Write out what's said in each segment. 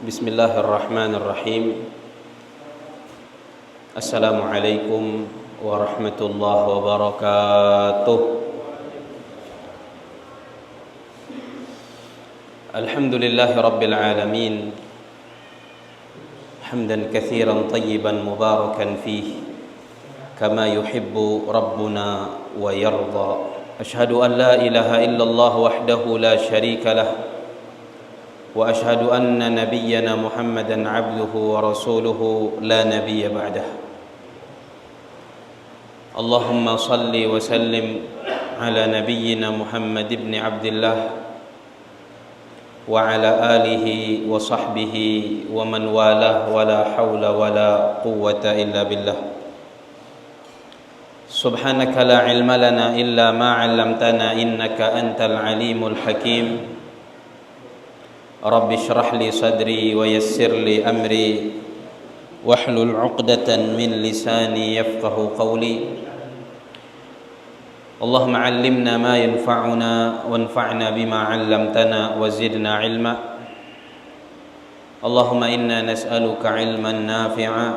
Bismillahirrahmanirrahim. Assalamualaikum warahmatullahi wabarakatuh. Alhamdulillahi rabbil alamin. Hamdan katsiran tayyiban mubarakan fihi kama yuhibbu rabbuna wa yarda. Ashhadu an la ilaha illallah wahdahu la syarika lah. وأشهد أن نبينا محمدا عبده ورسوله لا نبي بعده. اللهم صل وسلم على نبينا محمد بن عبد الله وعلى آله وصحبه ومن والاه ولا حول ولا قوة إلا بالله. سبحانك لا علم لنا إلا ما علمتنا إنك أنت العليم الحكيم. رب اشرح لي صدري ويسر لي أمري واحلل عقدة من لساني يفقه قولي. اللهم علمنا ما ينفعنا وانفعنا بما علمتنا وزدنا علما. اللهم إنا نسألك علما نافعا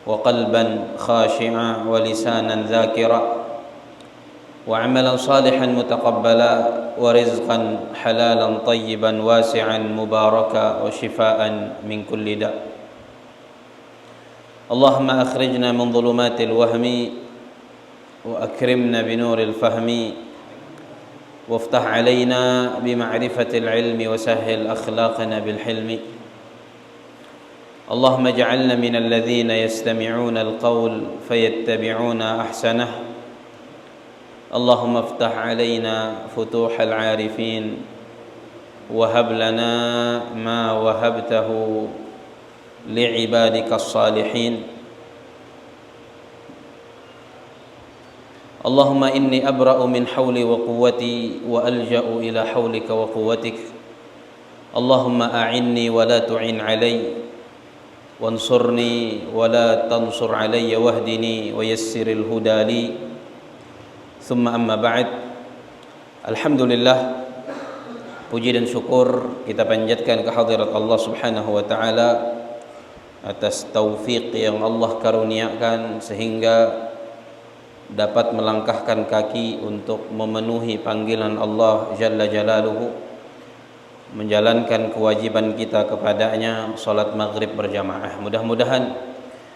وقلبا خاشعا ولسانا ذاكرا وعملا صالحا متقبلا ورزقا حلالا طيبا واسعا مباركا وشفاء من كل داء. اللهم أخرجنا من ظلمات الوهم وأكرمنا بنور الفهم وافتح علينا بمعرفة العلم وسهل أخلاقنا بالحلم. اللهم اجعلنا من الذين يستمعون القول فيتبعون أحسنه. اللهم افتح علينا فتوح العارفين وهب لنا ما وهبته لعبادك الصالحين. اللهم إني أبرأ من حولي وقوتي وألجأ إلى حولك وقوتك. اللهم أعني ولا تعن علي وانصرني ولا تنصر علي واهدني ويسر الهدى لي. Thumma amma ba'd. Alhamdulillah, puji dan syukur kita panjatkan kehadirat Allah Subhanahu wa taala atas taufik yang Allah karuniakan sehingga dapat melangkahkan kaki untuk memenuhi panggilan Allah Jalla Jalaluhu, menjalankan kewajiban kita kepadanya salat maghrib berjamaah. Mudah-mudahan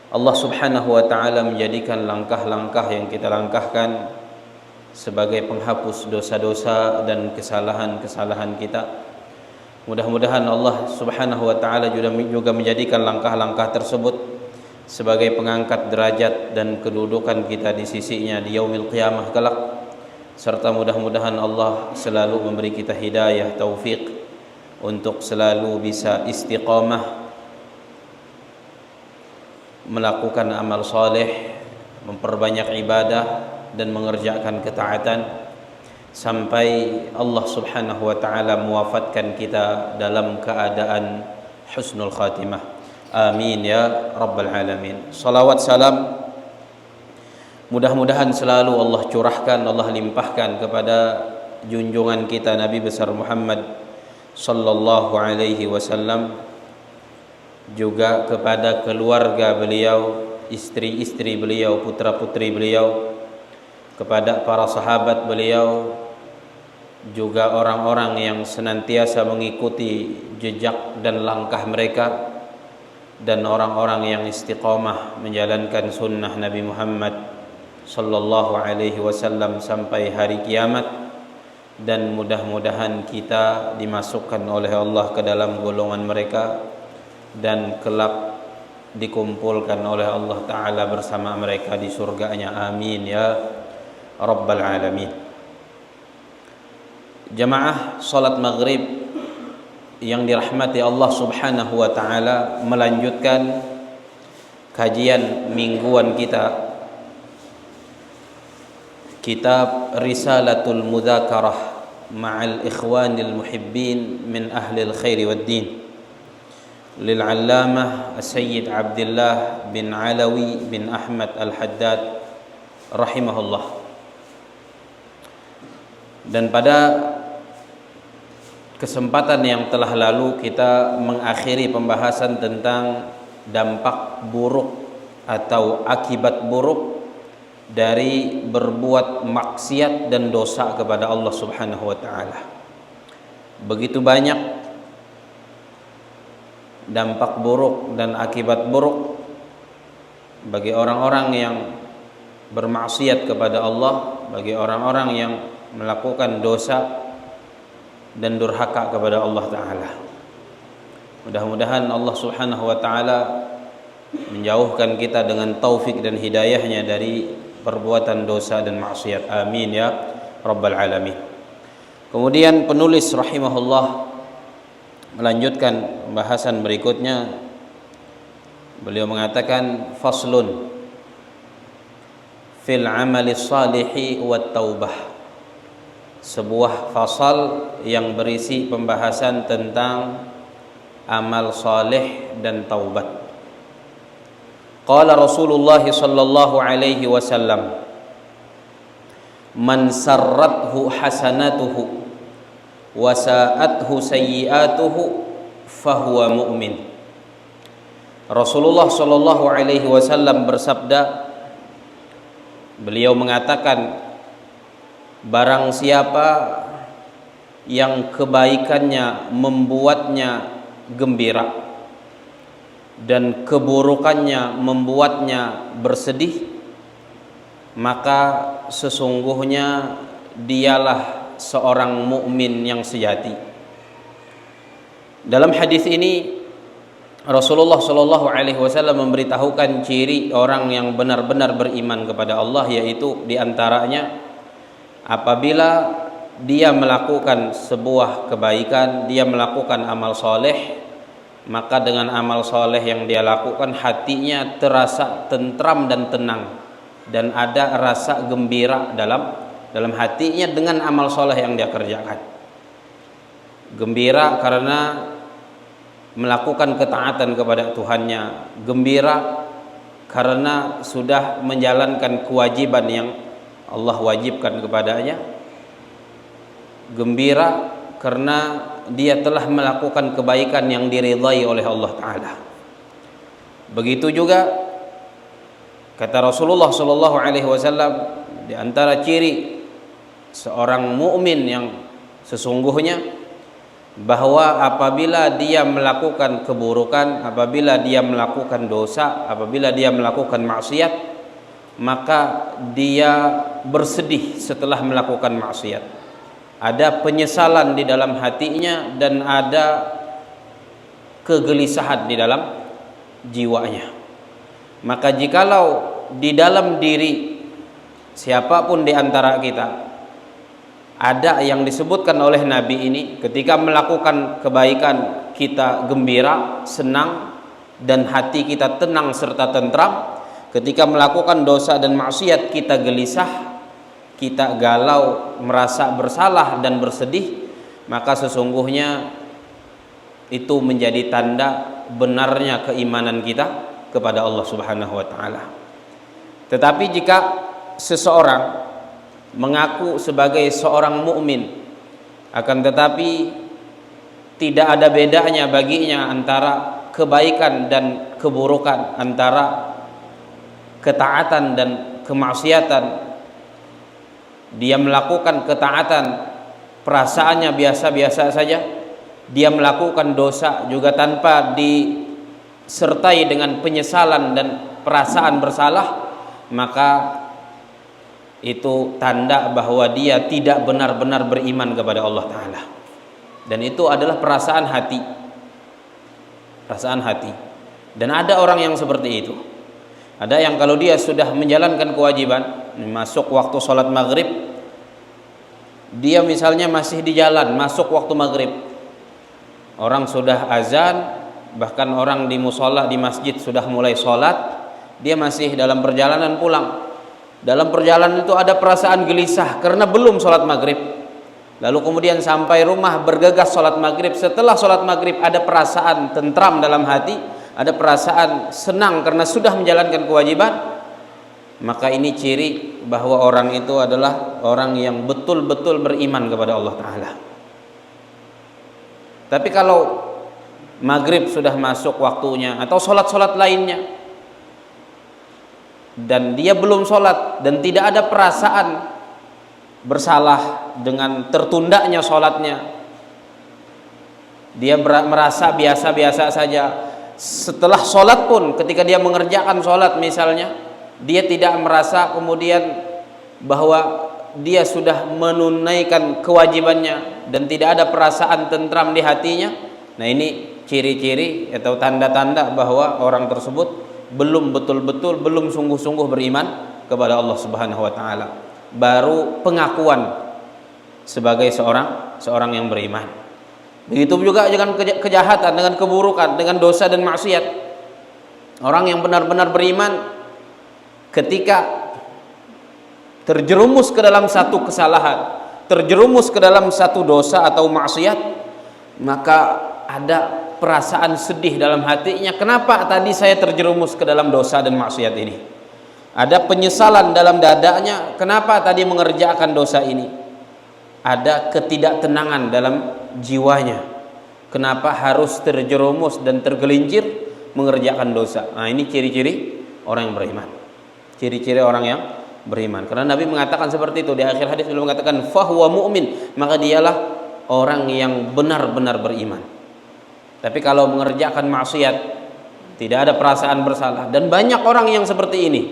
Allah Subhanahu wa taala menjadikan langkah-langkah yang kita langkahkan sebagai penghapus dosa-dosa dan kesalahan-kesalahan kita. Mudah-mudahan Allah Subhanahu wa taala juga menjadikan langkah-langkah tersebut sebagai pengangkat derajat dan kedudukan kita di sisinya di yaumil qiyamah kelak. Serta mudah-mudahan Allah selalu memberi kita hidayah, taufik untuk selalu bisa istiqamah melakukan amal saleh, memperbanyak ibadah dan mengerjakan ketaatan sampai Allah Subhanahu wa taala mewafatkan kita dalam keadaan husnul khatimah. Amin ya rabbal alamin. Salawat salam mudah-mudahan selalu Allah curahkan, Allah limpahkan kepada junjungan kita Nabi besar Muhammad sallallahu alaihi wasallam, juga kepada keluarga beliau, istri-istri beliau, putra-putri beliau, kepada para sahabat beliau, juga orang-orang yang senantiasa mengikuti jejak dan langkah mereka, dan orang-orang yang istiqamah menjalankan sunnah Nabi Muhammad sallallahu alaihi wasallam sampai hari kiamat. Dan mudah-mudahan kita dimasukkan oleh Allah ke dalam golongan mereka dan kelak dikumpulkan oleh Allah Ta'ala bersama mereka di surganya. Amin ya Rabbal Alamin. Jamaah salat maghrib yang dirahmati Allah Subhanahu wa taala, melanjutkan kajian mingguan kita kitab Risalatul Mudzakarah ma'al ikhwanil muhibbin min ahlil khairi wad din lil 'allamah Sayyid Abdullah bin Alawi bin Ahmad Al-Haddad rahimahullah. Dan pada kesempatan yang telah lalu kita mengakhiri pembahasan tentang dampak buruk atau akibat buruk dari berbuat maksiat dan dosa kepada Allah Subhanahu wa taala. Begitu banyak dampak buruk dan akibat buruk bagi orang-orang yang bermaksiat kepada Allah, bagi orang-orang yang melakukan dosa dan durhaka kepada Allah Ta'ala. Mudah-mudahan Allah Subhanahu wa Ta'ala menjauhkan kita dengan taufik dan hidayahnya dari perbuatan dosa dan maksiat. Amin ya Rabbal Alamin. Kemudian penulis rahimahullah melanjutkan pembahasan berikutnya. Beliau mengatakan faslun fil amali salihi wat taubah. Sebuah fasal yang berisi pembahasan tentang amal saleh dan taubat. Qala Rasulullah sallallahu alaihi wasallam, man sarrathu hasanatuhu wa sa'athu sayyi'atuhu fahuwa mu'min. Rasulullah sallallahu alaihi wasallam bersabda, beliau mengatakan, barang siapa yang kebaikannya membuatnya gembira dan keburukannya membuatnya bersedih, maka sesungguhnya dialah seorang mukmin yang sejati. Dalam hadis ini Rasulullah Shallallahu Alaihi Wasallam memberitahukan ciri orang yang benar-benar beriman kepada Allah, yaitu diantaranya apabila dia melakukan sebuah kebaikan, dia melakukan amal soleh, maka dengan amal soleh yang dia lakukan hatinya terasa tentram dan tenang, dan ada rasa gembira dalam hatinya dengan amal soleh yang dia kerjakan. Gembira karena melakukan ketaatan kepada Tuhannya, gembira karena sudah menjalankan kewajiban yang Allah wajibkan kepadanya, gembira karena dia telah melakukan kebaikan yang diridhai oleh Allah Ta'ala. Begitu juga kata Rasulullah Sallallahu Alaihi Wasallam, di antara ciri seorang mukmin yang sesungguhnya, bahwa apabila dia melakukan keburukan, apabila dia melakukan dosa, apabila dia melakukan maksiat, maka dia bersedih setelah melakukan maksiat. Ada penyesalan di dalam hatinya dan ada kegelisahan di dalam jiwanya. Maka jikalau di dalam diri siapapun di antara kita ada yang disebutkan oleh Nabi ini, ketika melakukan kebaikan kita gembira, senang, dan hati kita tenang serta tentram. Ketika melakukan dosa dan maksiat kita gelisah, kita galau, merasa bersalah dan bersedih, maka sesungguhnya itu menjadi tanda benarnya keimanan kita kepada Allah Subhanahu wa Ta'ala. Tetapi jika seseorang mengaku sebagai seorang mukmin, akan tetapi tidak ada bedanya baginya antara kebaikan dan keburukan, antara ketaatan dan kemaksiatan. Dia melakukan ketaatan, perasaannya biasa-biasa saja. Dia melakukan dosa juga tanpa disertai dengan penyesalan dan perasaan bersalah, maka itu tanda bahwa dia tidak benar-benar beriman kepada Allah Ta'ala. Dan itu adalah perasaan hati. Perasaan hati. Dan ada orang yang seperti itu. Ada yang kalau dia sudah menjalankan kewajiban, masuk waktu sholat maghrib, dia misalnya masih di jalan, masuk waktu maghrib, orang sudah azan, bahkan orang di musola, di masjid sudah mulai sholat, dia masih dalam perjalanan pulang. Dalam perjalanan itu ada perasaan gelisah karena belum sholat maghrib. Lalu kemudian sampai rumah bergegas sholat maghrib. Setelah sholat maghrib ada perasaan tentram dalam hati, ada perasaan senang karena sudah menjalankan kewajiban. Maka ini ciri bahwa orang itu adalah orang yang betul-betul beriman kepada Allah Ta'ala. Tapi kalau maghrib sudah masuk waktunya atau sholat-sholat lainnya dan dia belum sholat dan tidak ada perasaan bersalah dengan tertundanya sholatnya, dia merasa biasa-biasa saja. Setelah sholat pun, ketika dia mengerjakan sholat misalnya, dia tidak merasa kemudian bahwa dia sudah menunaikan kewajibannya dan tidak ada perasaan tentram di hatinya. Nah, ini ciri-ciri atau tanda-tanda bahwa orang tersebut belum betul-betul, belum sungguh-sungguh beriman kepada Allah Subhanahu wa taala. Baru pengakuan sebagai seorang yang beriman. Begitu juga dengan kejahatan, dengan keburukan, dengan dosa dan maksiat. Orang yang benar-benar beriman ketika terjerumus ke dalam satu kesalahan, terjerumus ke dalam satu dosa atau maksiat, maka ada perasaan sedih dalam hatinya. Kenapa tadi saya terjerumus ke dalam dosa dan maksiat ini? Ada penyesalan dalam dadanya. Kenapa tadi mengerjakan dosa ini? Ada ketidaktenangan dalam jiwanya. Kenapa harus terjerumus dan tergelincir mengerjakan dosa? Nah, ini ciri-ciri orang yang beriman. Ciri-ciri orang yang beriman. Karena Nabi mengatakan seperti itu di akhir hadis, beliau mengatakan fahuwa mu'min, maka dialah orang yang benar-benar beriman. Tapi kalau mengerjakan maksiat, tidak ada perasaan bersalah. Dan banyak orang yang seperti ini.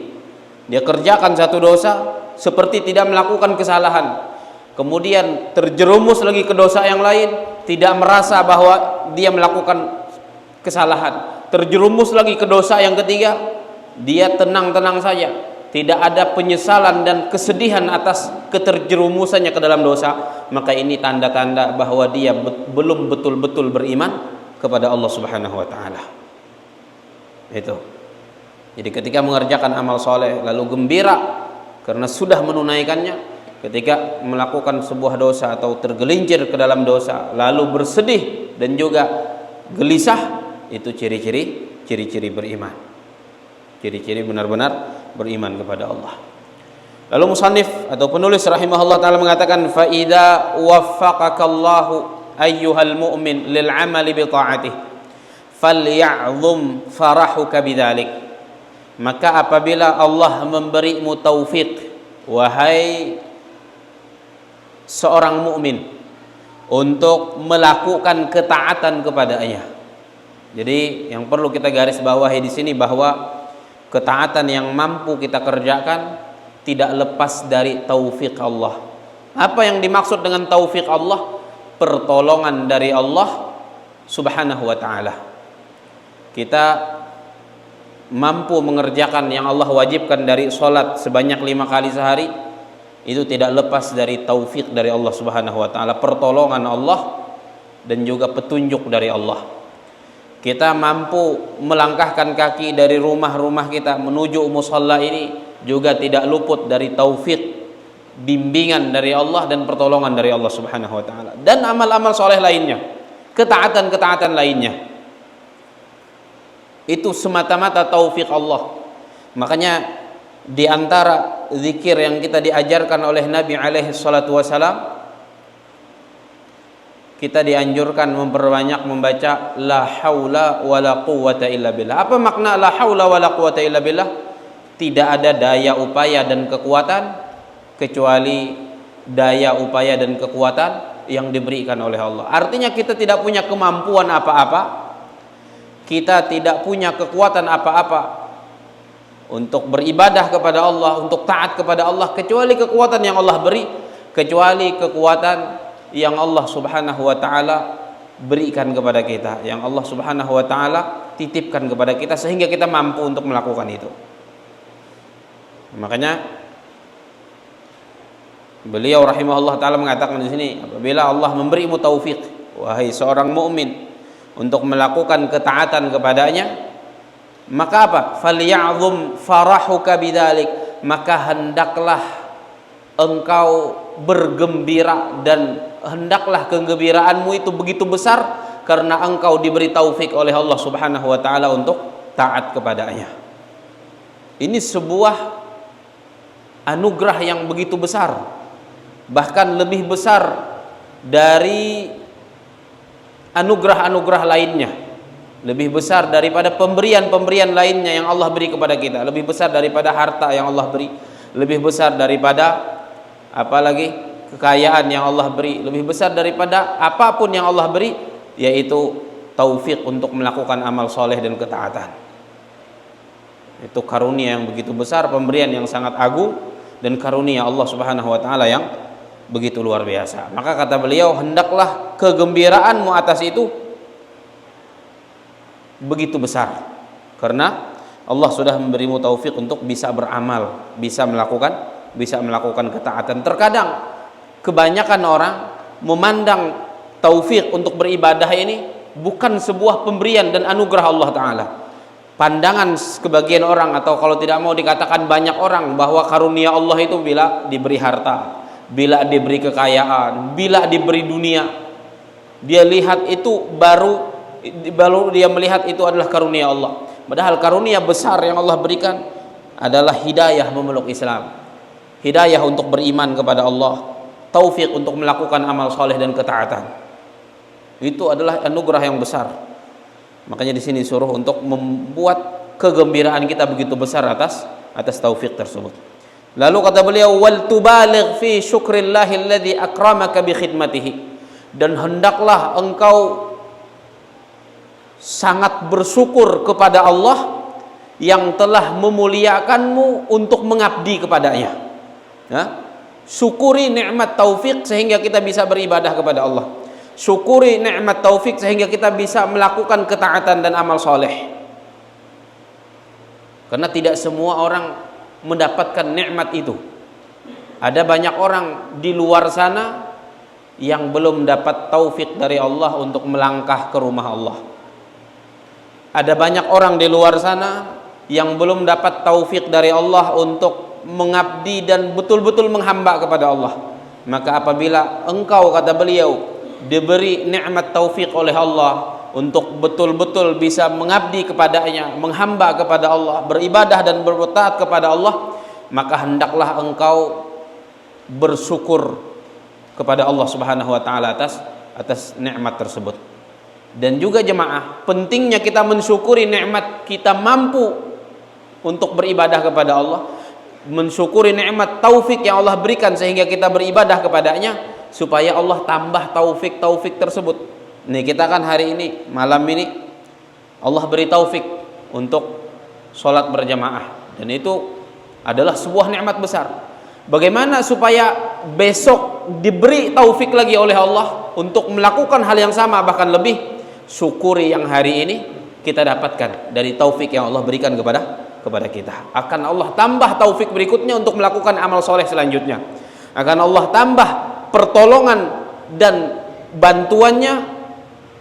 Dia kerjakan satu dosa seperti tidak melakukan kesalahan. Kemudian terjerumus lagi ke dosa yang lain, tidak merasa bahwa dia melakukan kesalahan. Terjerumus lagi ke dosa yang ketiga, dia tenang-tenang saja, tidak ada penyesalan dan kesedihan atas keterjerumusannya ke dalam dosa. Maka ini tanda-tanda bahwa dia belum betul-betul beriman kepada Allah Subhanahu wa taala. Itu. Jadi ketika mengerjakan amal soleh lalu gembira karena sudah menunaikannya, ketika melakukan sebuah dosa atau tergelincir ke dalam dosa lalu bersedih dan juga gelisah, itu ciri-ciri beriman. Ciri-ciri benar-benar beriman kepada Allah. Lalu musannif atau penulis rahimahullah taala mengatakan, fa idza waffaqakallahu ayyuhal mu'min lil 'amali bi ta'atihi falya'zum farahuka bidzalik. Maka apabila Allah memberimu taufik, wahai seorang mukmin, untuk melakukan ketaatan kepadanya. Jadi yang perlu kita garis bawahi di sini bahwa ketaatan yang mampu kita kerjakan tidak lepas dari taufik Allah. Apa yang dimaksud dengan taufik Allah? Pertolongan dari Allah Subhanahu wa taala. Kita mampu mengerjakan yang Allah wajibkan dari sholat sebanyak 5 kali sehari, itu tidak lepas dari taufik dari Allah Subhanahu wa taala, pertolongan Allah dan juga petunjuk dari Allah. Kita mampu melangkahkan kaki dari rumah-rumah kita menuju musalla ini juga tidak luput dari taufik, bimbingan dari Allah dan pertolongan dari Allah Subhanahu wa taala. Dan amal-amal soleh lainnya, ketaatan-ketaatan lainnya, itu semata-mata taufik Allah. Makanya di antara zikir yang kita diajarkan oleh Nabi alaihi salatu wasalam, kita dianjurkan memperbanyak membaca la haula wala quwwata illa billah. Apa makna la haula wala quwwata illa billah? Tidak ada daya upaya dan kekuatan kecuali daya upaya dan kekuatan yang diberikan oleh Allah. Artinya kita tidak punya kemampuan apa-apa, kita tidak punya kekuatan apa-apa untuk beribadah kepada Allah, untuk taat kepada Allah, kecuali kekuatan yang Allah beri, kecuali kekuatan yang Allah Subhanahu wa taala berikan kepada kita, yang Allah Subhanahu wa taala titipkan kepada kita sehingga kita mampu untuk melakukan itu. Makanya beliau rahimahullah taala mengatakan di sini, apabila Allah memberimu taufik, wahai seorang mukmin, untuk melakukan ketaatan kepadanya, maka apa? Falya'zum farahuka bidzalik, maka hendaklah engkau bergembira dan hendaklah kegembiraanmu itu begitu besar karena engkau diberi taufik oleh Allah Subhanahu wa taala untuk taat kepadanya. Ini sebuah anugerah yang begitu besar, bahkan lebih besar dari anugerah-anugerah lainnya, lebih besar daripada pemberian-pemberian lainnya yang Allah beri kepada kita, lebih besar daripada harta yang Allah beri, lebih besar daripada apalagi kekayaan yang Allah beri, lebih besar daripada apapun yang Allah beri, yaitu taufik untuk melakukan amal soleh dan ketaatan. Itu karunia yang begitu besar, pemberian yang sangat agung, dan karunia Allah Subhanahu wa taala yang begitu luar biasa. Maka kata beliau, hendaklah kegembiraanmu atas itu begitu besar, karena Allah sudah memberimu taufik untuk bisa beramal, bisa melakukan ketaatan. Terkadang kebanyakan orang memandang taufik untuk beribadah ini bukan sebuah pemberian dan anugerah Allah Ta'ala. Pandangan sebagian orang, atau kalau tidak mau dikatakan banyak orang, bahwa karunia Allah itu bila diberi harta, bila diberi kekayaan, bila diberi dunia, dia lihat itu baru dia melihat itu adalah karunia Allah. Padahal karunia besar yang Allah berikan adalah hidayah memeluk Islam, hidayah untuk beriman kepada Allah, taufik untuk melakukan amal soleh dan ketaatan. Itu adalah anugerah yang besar. Makanya di sini suruh untuk membuat kegembiraan kita begitu besar atas taufik tersebut. Lalu kata beliau, wal tubaligh fi syukrillahi alladzi akramaka bi khidmatihi, dan hendaklah engkau sangat bersyukur kepada Allah yang telah memuliakanmu untuk mengabdi kepadanya. Ya? Syukuri nikmat taufik sehingga kita bisa beribadah kepada Allah. Syukuri nikmat taufik sehingga kita bisa melakukan ketaatan dan amal soleh. Karena tidak semua orang mendapatkan nikmat itu. Ada banyak orang di luar sana yang belum dapat taufik dari Allah untuk melangkah ke rumah Allah. Ada banyak orang di luar sana yang belum dapat taufik dari Allah untuk mengabdi dan betul-betul menghamba kepada Allah. Maka apabila engkau, kata beliau, diberi nikmat taufik oleh Allah untuk betul-betul bisa mengabdi kepadanya, menghamba kepada Allah, beribadah dan bertaat kepada Allah, maka hendaklah engkau bersyukur kepada Allah Subhanahu wa taala atas nikmat tersebut. Dan juga jemaah, pentingnya kita mensyukuri nikmat kita mampu untuk beribadah kepada Allah, mensyukuri nikmat taufik yang Allah berikan sehingga kita beribadah kepadanya, supaya Allah tambah taufik tersebut. Nih kita kan hari ini, malam ini Allah beri taufik untuk sholat berjamaah, dan itu adalah sebuah nikmat besar. Bagaimana supaya besok diberi taufik lagi oleh Allah untuk melakukan hal yang sama, bahkan lebih? Syukuri yang hari ini kita dapatkan dari taufik yang Allah berikan kepada kita. Akan Allah tambah taufik berikutnya untuk melakukan amal soleh selanjutnya. Akan Allah tambah pertolongan dan bantuannya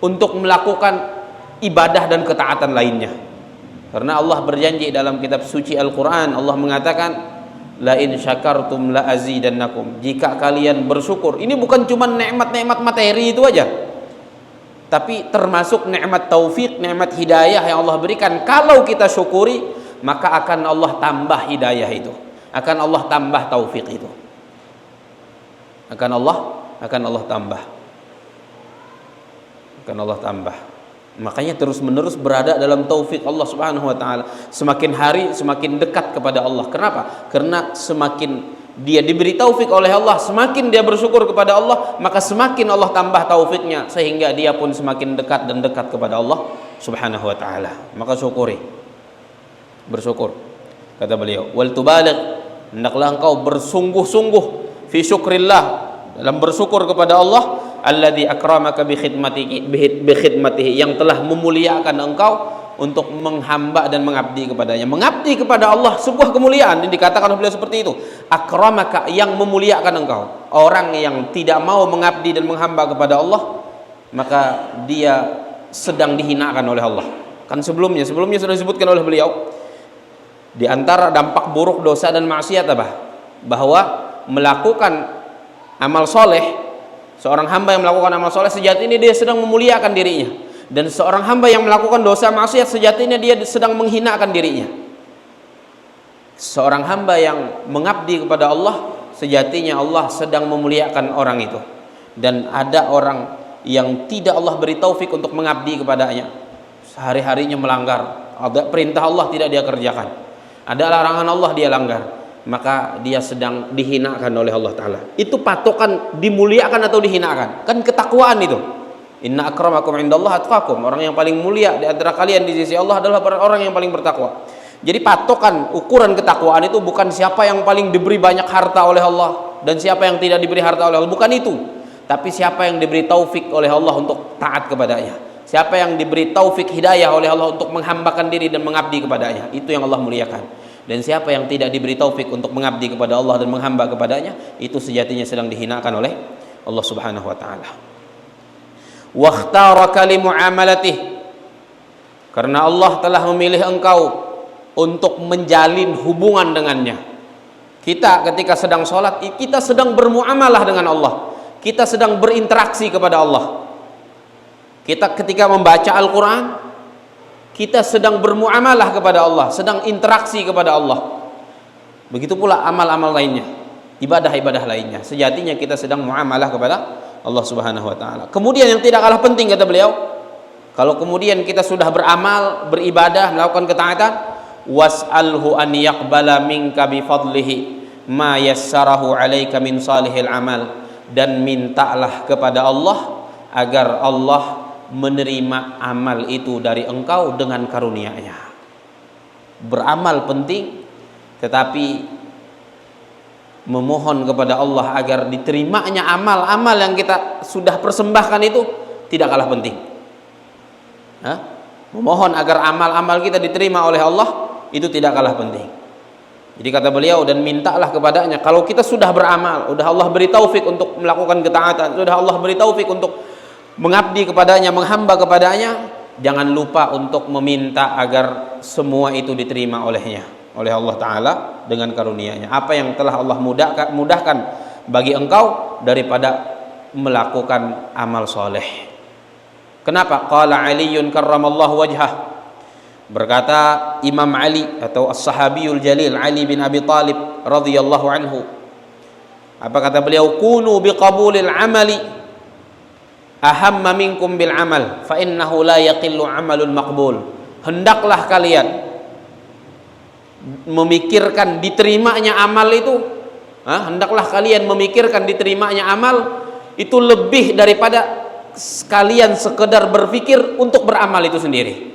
untuk melakukan ibadah dan ketaatan lainnya. Karena Allah berjanji dalam kitab suci Al-Quran, Allah mengatakan, la in syakartum la azidannakum. Jika kalian bersyukur, ini bukan cuma nikmat-nikmat materi itu aja, tapi termasuk nikmat taufik, nikmat hidayah yang Allah berikan. Kalau kita syukuri, maka akan Allah tambah hidayah itu, akan Allah tambah taufik itu, akan Allah tambah. Makanya terus menerus berada dalam taufik Allah Subhanahu wa taala. Semakin hari semakin dekat kepada Allah. Kenapa? Karena semakin dia diberi taufik oleh Allah, semakin dia bersyukur kepada Allah, maka semakin Allah tambah taufiknya, sehingga dia pun semakin dekat dan dekat kepada Allah Subhanahu wa taala. Maka syukuri, bersyukur. Kata beliau, wal tubaligh, hendaklah engkau bersungguh-sungguh fi syukrillah, dalam bersyukur kepada Allah, alladzi akramaka bi khidmatihi, yang telah memuliakan engkau untuk menghamba dan mengabdi kepadanya. Mengabdi kepada Allah sebuah kemuliaan. Ini dikatakan oleh beliau seperti itu. Akramaka, yang memuliakan engkau. Orang yang tidak mau mengabdi dan menghamba kepada Allah, maka dia sedang dihinakan oleh Allah. Kan sebelumnya sudah disebutkan oleh beliau, di antara dampak buruk dosa dan maksiat apa? Bahwa melakukan amal soleh, seorang hamba yang melakukan amal soleh sejatinya dia sedang memuliakan dirinya. Dan seorang hamba yang melakukan dosa maksiat sejatinya dia sedang menghinakan dirinya. Seorang hamba yang mengabdi kepada Allah, sejatinya Allah sedang memuliakan orang itu. Dan ada orang yang tidak Allah beri taufik untuk mengabdi kepadanya, sehari-harinya melanggar, ada perintah Allah tidak dia kerjakan, ada larangan Allah dia langgar, maka dia sedang dihinakan oleh Allah Ta'ala. Itu patokan dimuliakan atau dihinakan, kan ketakwaan itu. Inna akramakum indallah atqakum, orang yang paling mulia di antara kalian di sisi Allah adalah orang yang paling bertakwa. Jadi patokan ukuran ketakwaan itu bukan siapa yang paling diberi banyak harta oleh Allah dan siapa yang tidak diberi harta oleh Allah, bukan itu. Tapi siapa yang diberi taufik oleh Allah untuk taat kepadanya, siapa yang diberi taufik hidayah oleh Allah untuk menghambakan diri dan mengabdi kepadanya, itu yang Allah muliakan. Dan siapa yang tidak diberi taufik untuk mengabdi kepada Allah dan menghamba kepadanya, itu sejatinya sedang dihinakan oleh Allah Subhanahu wa taala. Wakhtaraka limu'amalatih, karena Allah telah memilih engkau untuk menjalin hubungan dengannya. Kita ketika sedang sholat, kita sedang bermuamalah dengan Allah, kita sedang berinteraksi kepada Allah. Kita ketika membaca Al-Quran, kita sedang bermuamalah kepada Allah, sedang interaksi kepada Allah. Begitu pula amal-amal lainnya, ibadah-ibadah lainnya, sejatinya kita sedang muamalah kepada Allah Subhanahu wa taala. Kemudian yang tidak kalah penting kata beliau, kalau kemudian kita sudah beramal, beribadah, melakukan ketaatan, was'alhu an yaqbala minka bi fadlihi ma yassarahu 'alaika min salihil amal, dan mintalah kepada Allah agar Allah menerima amal itu dari engkau dengan karunia-Nya. Beramal penting, tetapi memohon kepada Allah agar diterimanya amal-amal yang kita sudah persembahkan itu tidak kalah penting. Memohon agar amal-amal kita diterima oleh Allah itu tidak kalah penting. Jadi kata beliau, dan mintalah kepadanya. Kalau kita sudah beramal, sudah Allah beri taufik untuk melakukan ketaatan, sudah Allah beri taufik untuk mengabdi kepadanya, menghamba kepadanya, jangan lupa untuk meminta agar semua itu diterima olehnya, oleh Allah Ta'ala dengan karunia-Nya. Apa yang telah Allah mudahkan bagi engkau daripada melakukan amal soleh. Kenapa? Qala Aliyun karramallahu wajhah, berkata Imam Ali atau As-Sahabiyul Jalil Ali bin Abi Talib radhiyallahu anhu, apa kata beliau? Kunu biqabulil amali ahamma minkum bil amal fa innahu la yaqillu amalul maqbul. Hendaklah kalian memikirkan diterimanya amal itu, hendaklah kalian memikirkan diterimanya amal itu lebih daripada sekalian sekedar berpikir untuk beramal itu sendiri.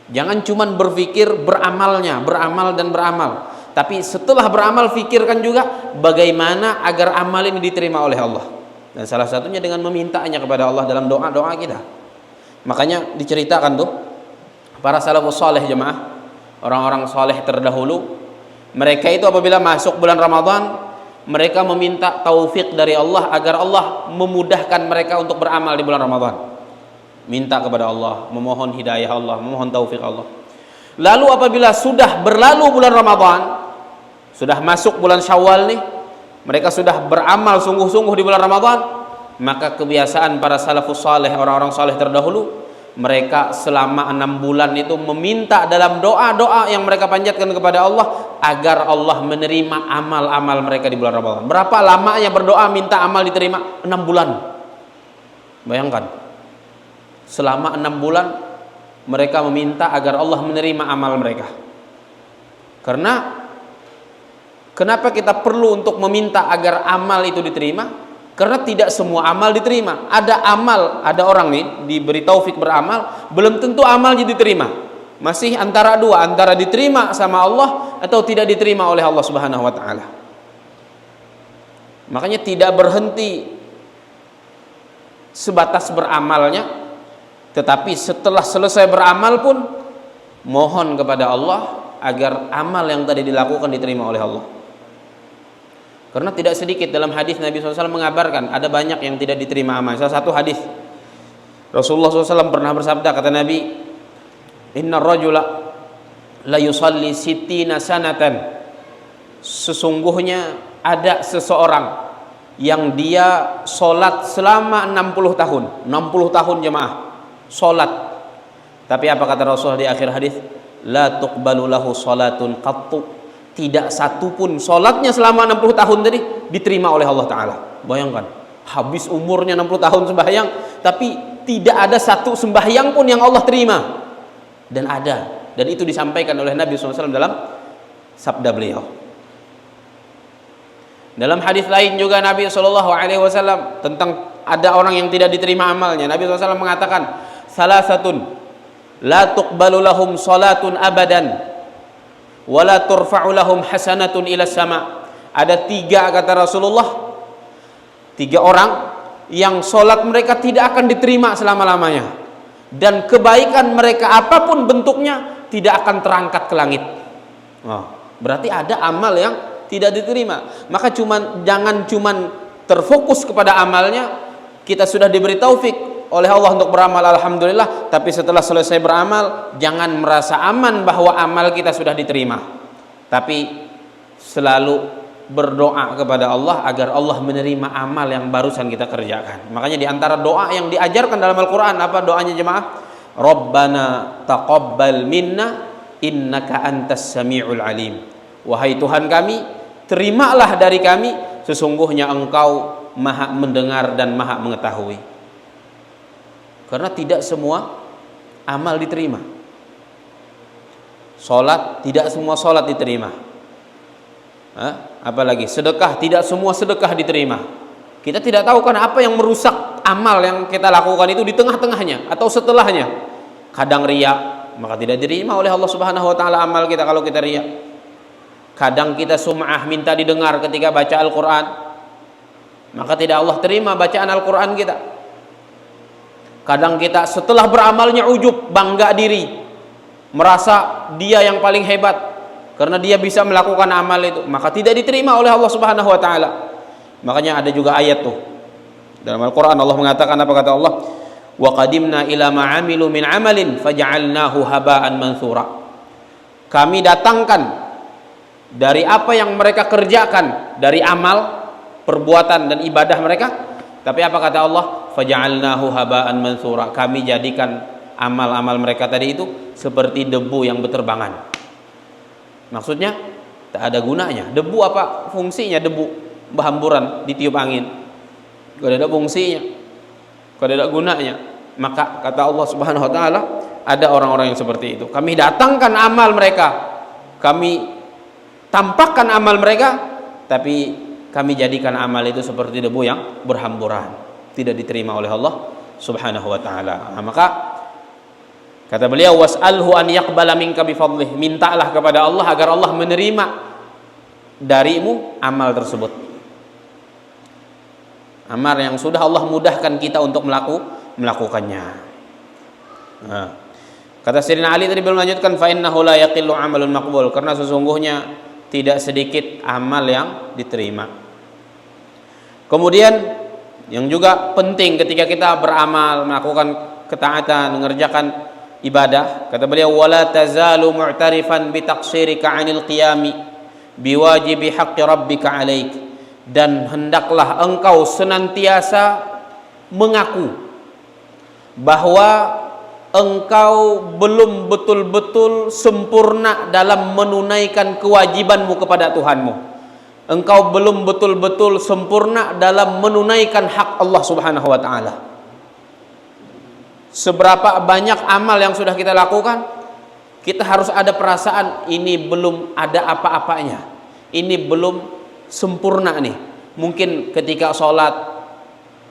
Jangan cuman berpikir beramalnya, beramal dan beramal, tapi setelah beramal fikirkan juga bagaimana agar amal ini diterima oleh Allah. Dan salah satunya dengan memintanya kepada Allah dalam doa-doa kita. Makanya diceritakan tuh para salafus saleh jemaah, orang-orang saleh terdahulu, mereka itu apabila masuk bulan Ramadan, mereka meminta taufik dari Allah agar Allah memudahkan mereka untuk beramal di bulan Ramadan. Minta kepada Allah, memohon hidayah Allah, memohon taufik Allah. Lalu apabila sudah berlalu bulan Ramadan, sudah masuk bulan Syawal nih, mereka sudah beramal sungguh-sungguh di bulan Ramadan, maka kebiasaan para salafus saleh, orang-orang saleh terdahulu, mereka selama 6 bulan itu meminta dalam doa-doa yang mereka panjatkan kepada Allah agar Allah menerima amal-amal mereka di bulan Ramadan. Berapa lamanya berdoa minta amal diterima? 6 bulan. Bayangkan, selama 6 bulan mereka meminta agar Allah menerima amal mereka. Karena kenapa kita perlu untuk meminta agar amal itu diterima? Karena tidak semua amal diterima. Ada amal, ada orang nih diberi taufik beramal, belum tentu amalnya diterima. Masih antara dua, antara diterima sama Allah atau tidak diterima oleh Allah Subhanahu wa taala. Makanya tidak berhenti sebatas beramalnya, tetapi setelah selesai beramal pun mohon kepada Allah agar amal yang tadi dilakukan diterima oleh Allah. Karena tidak sedikit dalam hadis Nabi SAW mengabarkan ada banyak yang tidak diterima amal. Salah satu hadis Rasulullah SAW pernah bersabda, kata Nabi, Inna rajula la yusalli sittina sanatan, sesungguhnya ada seseorang yang dia solat selama 60 tahun 60 tahun jemaah solat, tapi apa kata Rasulullah di akhir hadis? La tuqbalu lahu salatun qattu, tidak satu pun solatnya selama 60 tahun tadi diterima oleh Allah Ta'ala. Bayangkan, habis umurnya 60 tahun sembahyang, tapi tidak ada satu sembahyang pun yang Allah terima. Dan itu disampaikan oleh Nabi SAW dalam sabda beliau. Dalam hadis lain juga Nabi SAW tentang ada orang yang tidak diterima amalnya. Nabi SAW mengatakan, salasatun la tuqbalu lahum salatun abadan wa la turfa'u lahum hasanatun ila sama. Ada 3 kata Rasulullah, 3 orang yang solat mereka tidak akan diterima selama-lamanya, dan kebaikan mereka apapun bentuknya tidak akan terangkat ke langit. Berarti ada amal yang tidak diterima. Maka jangan cuman terfokus kepada amalnya. Kita sudah diberi taufik oleh Allah untuk beramal, alhamdulillah, tapi setelah selesai beramal jangan merasa aman bahwa amal kita sudah diterima, tapi selalu berdoa kepada Allah agar Allah menerima amal yang barusan kita kerjakan. Makanya di antara doa yang diajarkan dalam Al-Quran, apa doanya jemaah? Rabbana taqabbal minna innaka antas sami'ul alim. Wahai Tuhan kami, terimalah dari kami, sesungguhnya Engkau Maha mendengar dan Maha mengetahui. Karena tidak semua amal diterima. Salat, tidak semua salat diterima. Apalagi sedekah, tidak semua sedekah diterima. Kita tidak tahu kan apa yang merusak amal yang kita lakukan itu di tengah-tengahnya atau setelahnya. Kadang riya, maka tidak diterima oleh Allah Subhanahu wa taala amal kita kalau kita riya. Kadang kita sum'ah, minta didengar ketika baca Al-Qur'an, maka tidak Allah terima bacaan Al-Qur'an kita. Kadang kita setelah beramalnya ujub, bangga diri, merasa dia yang paling hebat karena dia bisa melakukan amal itu, maka tidak diterima oleh Allah Subhanahu wa taala. Makanya ada juga ayat tuh dalam Al-Qur'an, Allah mengatakan, apa kata Allah? Wa qadimna ila ma 'amilu min 'amalin faj'alnahu haba'an mansura. Kami datangkan dari apa yang mereka kerjakan dari amal, perbuatan dan ibadah mereka, tapi apa kata Allah? Faj'alnahu haba'an mansura. Kami jadikan amal-amal mereka tadi itu seperti debu yang berterbangan. Maksudnya tak ada gunanya. Debu apa fungsinya? Debu berhamburan, ditiup angin, gak ada fungsinya, gak ada gunanya. Maka kata Allah Subhanahu wa taala, ada orang-orang yang seperti itu. Kami datangkan amal mereka, kami tampakkan amal mereka, tapi kami jadikan amal itu seperti debu yang berhamburan, tidak diterima oleh Allah Subhanahu wa taala. Maka kata beliau, was'alhu an yaqbala minka bifadlih. Mintalah kepada Allah agar Allah menerima darimu amal tersebut. Amal yang sudah Allah mudahkan kita untuk melakukannya. Kata Sayyidina Ali tadi belum lanjutkan, fa innahu la yaqillu amalun maqbul, karena sesungguhnya tidak sedikit amal yang diterima. Kemudian yang juga penting ketika kita beramal, melakukan ketaatan, mengerjakan ibadah, kata beliau, wala tazalu mu'tarifan bi taqsirika 'anil qiyami biwajibi haqqi rabbika 'alaik. Dan hendaklah engkau senantiasa mengaku bahwa engkau belum betul-betul sempurna dalam menunaikan kewajibanmu kepada Tuhanmu. Engkau belum betul-betul sempurna dalam menunaikan hak Allah Subhanahu wa taala. Seberapa banyak amal yang sudah kita lakukan, kita harus ada perasaan ini belum ada apa-apanya, ini belum sempurna nih. Mungkin ketika sholat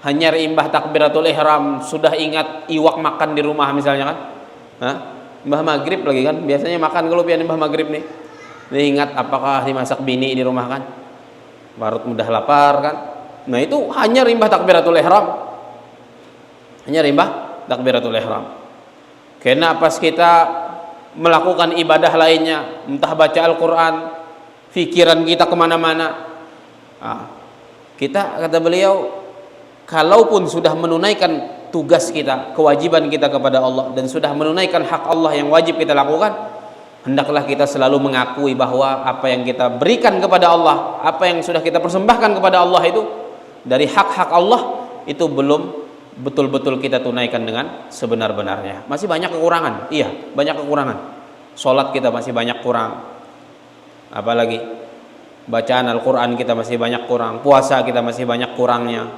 hanya rimbah takbiratul ihram, sudah ingat iwak makan di rumah misalnya kan, mbah maghrib lagi kan, biasanya makan kalau pian mbah maghrib nih, ingat apakah dimasak bini di rumah kan, baru mudah lapar kan. Nah itu hanya rimbah takbiratul ihram, hanya rimbah takbiratul ihram. Karena pas kita melakukan ibadah lainnya, entah baca Al-Quran, pikiran kita kemana-mana, kita, kata beliau, kalaupun sudah menunaikan tugas kita, kewajiban kita kepada Allah, dan sudah menunaikan hak Allah yang wajib kita lakukan, hendaklah kita selalu mengakui bahwa apa yang kita berikan kepada Allah, apa yang sudah kita persembahkan kepada Allah itu dari hak-hak Allah, itu belum betul-betul kita tunaikan dengan sebenar-benarnya. Masih banyak kekurangan. Iya, banyak kekurangan. Sholat kita masih banyak kurang, apalagi bacaan Al-Quran kita masih banyak kurang, puasa kita masih banyak kurangnya,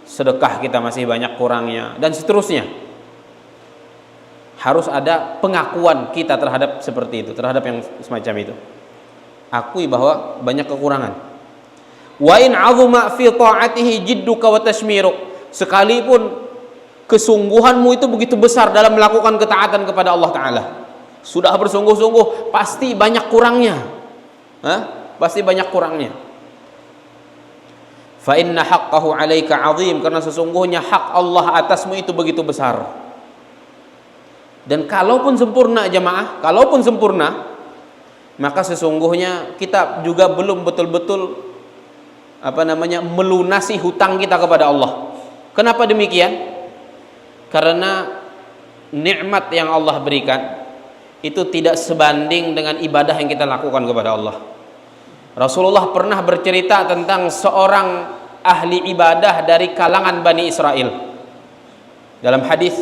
sedekah kita masih banyak kurangnya, dan seterusnya. Harus ada pengakuan kita terhadap seperti itu, terhadap yang semacam itu. Akui bahwa banyak kekurangan. Wa in 'azuma fi ta'atihi jidduka wa tashmiruk. Sekalipun kesungguhanmu itu begitu besar dalam melakukan ketaatan kepada Allah Ta'ala, sudah bersungguh-sungguh, pasti banyak kurangnya. Pasti banyak kurangnya. Fa inna haqqahu 'alaika 'azim, karena sesungguhnya hak Allah atasmu itu begitu besar. Dan kalaupun sempurna jamaah, kalaupun sempurna, maka sesungguhnya kita juga belum betul-betul melunasi hutang kita kepada Allah. Kenapa demikian? Karena nikmat yang Allah berikan itu tidak sebanding dengan ibadah yang kita lakukan kepada Allah. Rasulullah pernah bercerita tentang seorang ahli ibadah dari kalangan Bani Israel. Dalam hadis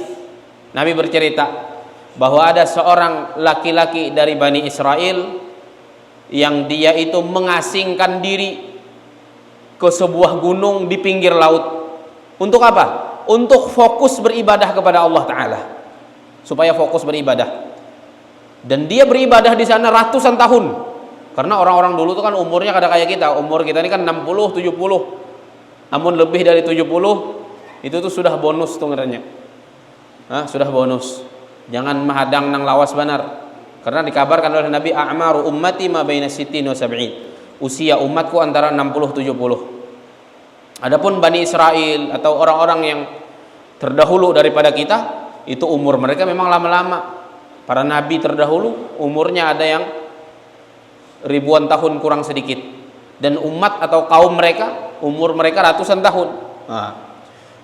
Nabi bercerita bahwa ada seorang laki-laki dari Bani Israel yang dia itu mengasingkan diri ke sebuah gunung di pinggir laut. Untuk apa? Untuk fokus beribadah kepada Allah Ta'ala, supaya fokus beribadah. Dan dia beribadah di sana ratusan tahun. Karena orang-orang dulu itu kan umurnya kada kayak kita. Umur kita ini kan 60, 70. Namun lebih dari 70 itu tuh sudah bonus tuh ngeranya. Sudah bonus. Jangan mahadang nang lawas benar. Karena dikabarkan oleh Nabi, a'maru ummati ma baina sittin wa sab'in. Usia umatku antara 60 70. Adapun Bani Israel atau orang-orang yang terdahulu daripada kita, itu umur mereka memang lama-lama. Para nabi terdahulu umurnya ada yang ribuan tahun kurang sedikit, dan umat atau kaum mereka umur mereka ratusan tahun.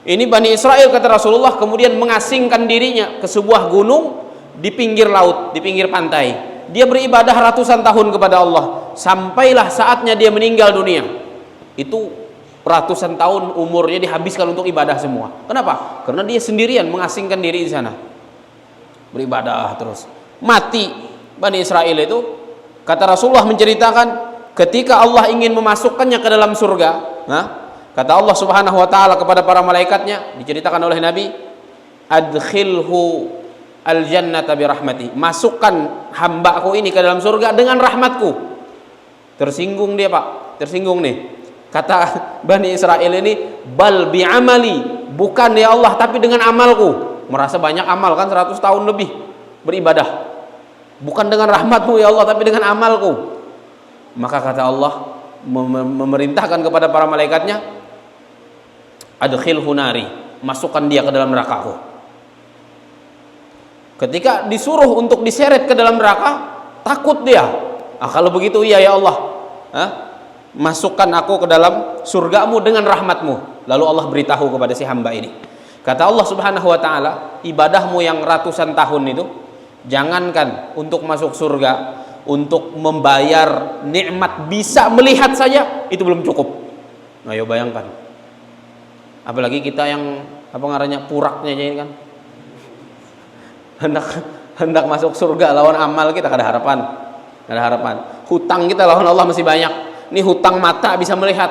Ini Bani Israel, kata Rasulullah, kemudian mengasingkan dirinya ke sebuah gunung di pinggir laut, di pinggir pantai. Dia beribadah ratusan tahun kepada Allah, sampailah saatnya dia meninggal dunia. Itu ratusan tahun umurnya dihabiskan untuk ibadah semua. Kenapa? Karena dia sendirian mengasingkan diri di sana, beribadah terus. Mati Bani Israel itu, kata Rasulullah menceritakan, ketika Allah ingin memasukkannya ke dalam surga, kata Allah Subhanahu wa taala kepada para malaikatnya, diceritakan oleh Nabi, adkhilhu aljannata birahmati, masukkan hambaku ini ke dalam surga dengan rahmatku. Tersinggung dia, Pak, tersinggung nih. Kata Bani Israel ini, bal bi'amali, bukan ya Allah tapi dengan amalku. Merasa banyak amal kan, 100 tahun lebih beribadah. Bukan dengan rahmatmu ya Allah tapi dengan amalku. Maka kata Allah memerintahkan kepada para malaikatnya, adkhilhu nari, masukkan dia ke dalam nerakaku. Ketika disuruh untuk diseret ke dalam neraka, takut dia. Kalau begitu iya ya Allah, masukkan aku ke dalam surgamu dengan rahmatmu. Lalu Allah beritahu kepada si hamba ini, kata Allah Subhanahu wa ta'ala, ibadahmu yang ratusan tahun itu, jangankan untuk masuk surga, untuk membayar nikmat bisa melihat saja itu belum cukup. Ayo bayangkan, apalagi kita yang puraknya aja ini kan, hendak masuk surga lawan amal kita kada harapan. Hutang kita lawan Allah masih banyak. Ini hutang mata bisa melihat,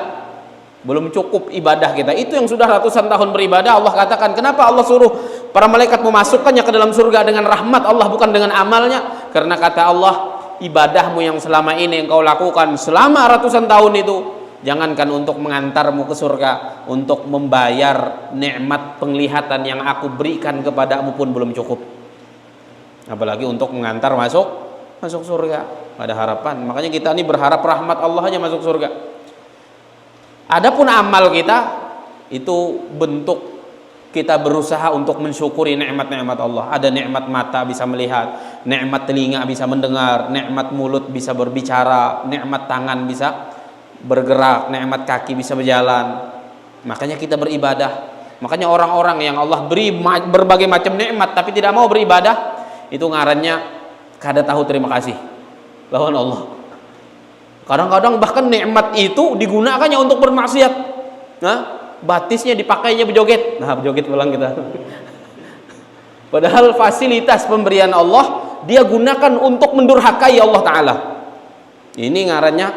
belum cukup ibadah kita. Itu yang sudah ratusan tahun beribadah. Allah katakan, kenapa Allah suruh para malaikat memasukkannya ke dalam surga dengan rahmat Allah, bukan dengan amalnya? Karena kata Allah, ibadahmu yang selama ini engkau lakukan selama ratusan tahun itu, jangankan untuk mengantarmu ke surga, untuk membayar nikmat penglihatan yang aku berikan kepadamu pun belum cukup, apalagi untuk mengantar masuk surga. Ada harapan. Makanya kita ini berharap rahmat Allah aja masuk surga. Adapun amal kita itu bentuk kita berusaha untuk mensyukuri nikmat-nikmat Allah. Ada nikmat mata bisa melihat, nikmat telinga bisa mendengar, nikmat mulut bisa berbicara, nikmat tangan bisa bergerak, nikmat kaki bisa berjalan. Makanya kita beribadah. Makanya orang-orang yang Allah beri berbagai macam nikmat tapi tidak mau beribadah, itu ngarannya kada tahu terima kasih lawan Allah. Kadang-kadang bahkan nikmat itu digunakannya untuk bermaksiat. Batisnya dipakainya berjoget. Berjoget pulang kita. Padahal fasilitas pemberian Allah dia gunakan untuk mendurhakai Allah Ta'ala. Ini ngarannya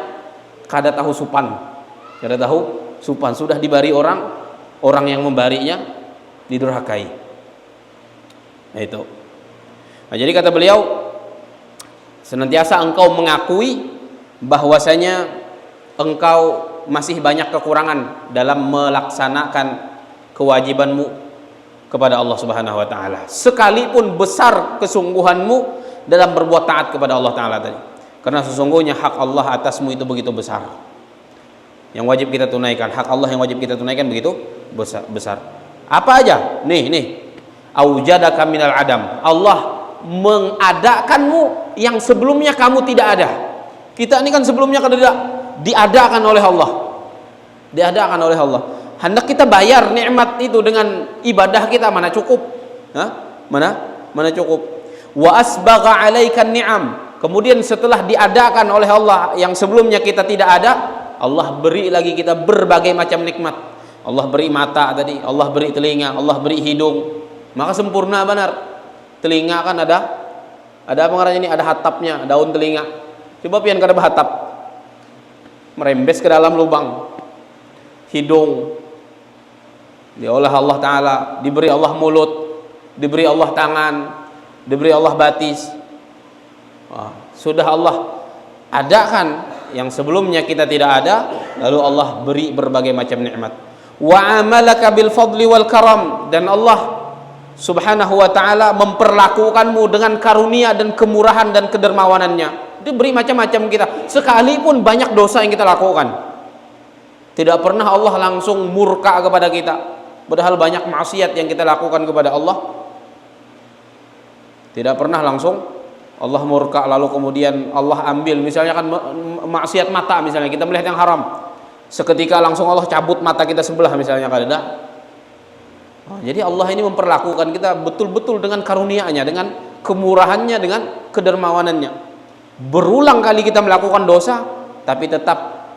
kada tahu supan. Kada tahu supan. Sudah dibari orang orang yang memberinya didurhakai. Nah, itu. Nah, jadi kata beliau, senantiasa engkau mengakui bahwasanya engkau masih banyak kekurangan dalam melaksanakan kewajibanmu kepada Allah Subhanahu wa taala. Sekalipun besar kesungguhanmu dalam berbuat taat kepada Allah taala tadi. Karena sesungguhnya hak Allah atasmu itu begitu besar. Yang wajib kita tunaikan, hak Allah yang wajib kita tunaikan begitu besar. Apa aja? Nih. Aujadaka minal adam. Allah mengadakanmu yang sebelumnya kamu tidak ada. Kita ini kan sebelumnya kan tidak diadakan oleh Allah. Diadakan oleh Allah. Hendak kita bayar nikmat itu dengan ibadah kita, mana cukup? Mana cukup? Wa asbagha 'alaikan ni'am. Kemudian setelah diadakan oleh Allah yang sebelumnya kita tidak ada, Allah beri lagi kita berbagai macam nikmat. Allah beri mata tadi, Allah beri telinga, Allah beri hidung. Maka sempurna benar. Telinga kan ada apa ngarannya ini? Ada hatapnya, daun telinga. Coba pian kada berhatap. Merembes ke dalam lubang. Hidung diolah Allah taala, diberi Allah mulut, diberi Allah tangan, diberi Allah batis. Sudah Allah adakan yang sebelumnya kita tidak ada, lalu Allah beri berbagai macam nikmat. Wa amalaka bil fadli wal karam, dan Allah Subhanahu wa ta'ala memperlakukanmu dengan karunia dan kemurahan dan kedermawanannya. Diberi macam-macam kita, sekalipun banyak dosa yang kita lakukan, tidak pernah Allah langsung murka kepada kita. Padahal banyak maksiat yang kita lakukan kepada Allah, tidak pernah langsung Allah murka lalu kemudian Allah ambil. Misalnya kan maksiat mata, misalnya kita melihat yang haram, seketika langsung Allah cabut mata kita sebelah misalnya, kada. Jadi Allah ini memperlakukan kita betul-betul dengan karunia-Nya, dengan kemurahannya, dengan kedermawanannya. Berulang kali kita melakukan dosa, tapi tetap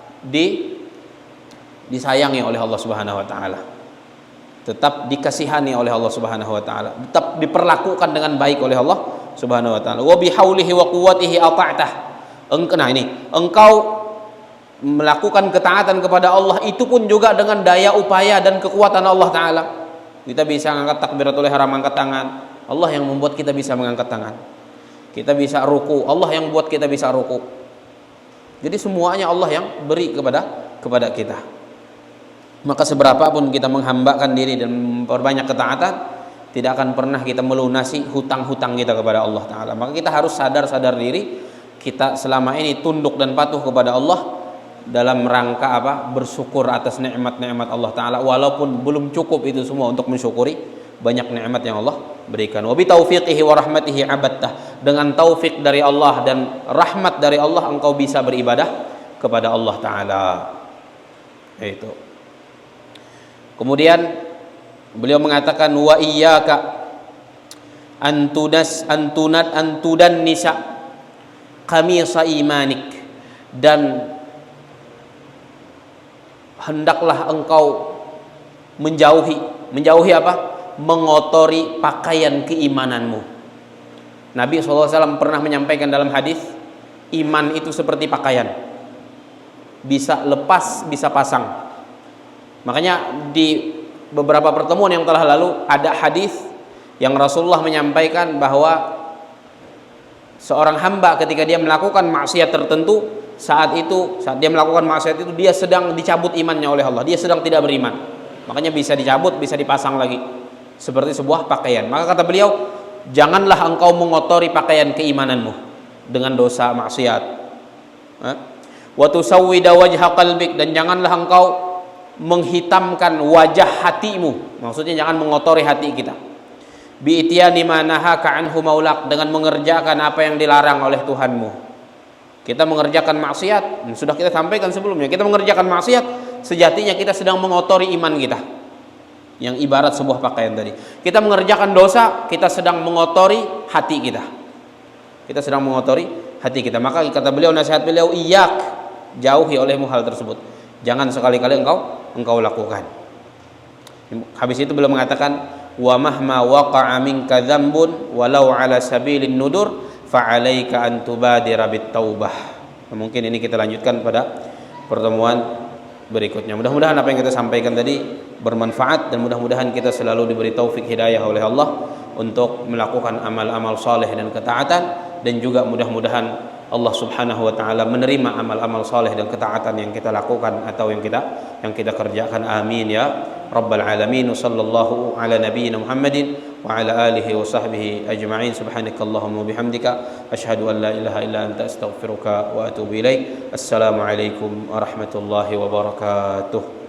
disayangi oleh Allah Subhanahu wa taala. Tetap dikasihani oleh Allah Subhanahu wa taala. Tetap diperlakukan dengan baik oleh Allah Subhanahu wa taala. Wa bihaulihi wa quwwatihi ata'tah. Engkau melakukan ketaatan kepada Allah itu pun juga dengan daya upaya dan kekuatan Allah taala. Kita bisa mengangkat takbiratul ihram, angkat tangan. Allah yang membuat kita bisa mengangkat tangan. Kita bisa ruku, Allah yang buat kita bisa ruku. Jadi semuanya Allah yang beri kepada kita. Maka seberapa pun kita menghambakan diri dan memperbanyak ketaatan, tidak akan pernah kita melunasi hutang-hutang kita kepada Allah taala. Maka kita harus sadar diri, kita selama ini tunduk dan patuh kepada Allah dalam rangka apa? Bersyukur atas nikmat-nikmat Allah taala, walaupun belum cukup itu semua untuk mensyukuri banyak nikmat yang Allah berikan. Wa bi taufiqihi wa rahmatihi abattah. Dengan taufik dari Allah dan rahmat dari Allah engkau bisa beribadah kepada Allah taala. Itu. Kemudian beliau mengatakan wa iyyaka antudan nisa qamisa imanik, dan hendaklah engkau menjauhi apa? Mengotori pakaian keimananmu. Nabi SAW pernah menyampaikan dalam hadis, iman itu seperti pakaian, bisa lepas bisa pasang. Makanya di beberapa pertemuan yang telah lalu ada hadis yang Rasulullah menyampaikan bahwa seorang hamba ketika dia melakukan maksiat tertentu, saat dia melakukan maksiat itu dia sedang dicabut imannya oleh Allah, dia sedang tidak beriman. Makanya bisa dicabut, bisa dipasang lagi seperti sebuah pakaian. Maka kata beliau, janganlah engkau mengotori pakaian keimananmu dengan dosa maksiat. Wa tusawwida wajha qalbik, dan janganlah engkau menghitamkan wajah hatimu. Maksudnya jangan mengotori hati kita. Bi ityani ma nahaka anhu maulak, dengan mengerjakan apa yang dilarang oleh Tuhanmu. Kita mengerjakan maksiat, sudah kita sampaikan sebelumnya, kita mengerjakan maksiat, sejatinya kita sedang mengotori iman kita, yang ibarat sebuah pakaian tadi. Kita mengerjakan dosa, kita sedang mengotori hati kita. Kita sedang mengotori hati kita. Maka kata beliau, nasihat beliau, iyyak, jauhi olehmu hal tersebut. Jangan sekali-kali engkau lakukan. Habis itu beliau mengatakan, wa mahma waqa'a minka dzambun walau ala sabilin nudur fa'alaika an tubadira bit taubah. Mungkin ini kita lanjutkan pada pertemuan berikutnya. Mudah-mudahan apa yang kita sampaikan tadi bermanfaat, dan mudah-mudahan kita selalu diberi taufik hidayah oleh Allah untuk melakukan amal-amal saleh dan ketaatan, dan juga mudah-mudahan Allah Subhanahu wa taala menerima amal-amal saleh dan ketaatan yang kita lakukan atau yang kita kerjakan. Amin ya rabbal alamin. Sallallahu ala nabiyyina Muhammadin wa ala alihi wa sahbihi ajma'in. Subhanakallahumma wa bihamdika asyhadu an la ilaha illa anta astaghfiruka wa atubu ilaik. Assalamu alaikum warahmatullahi wabarakatuh.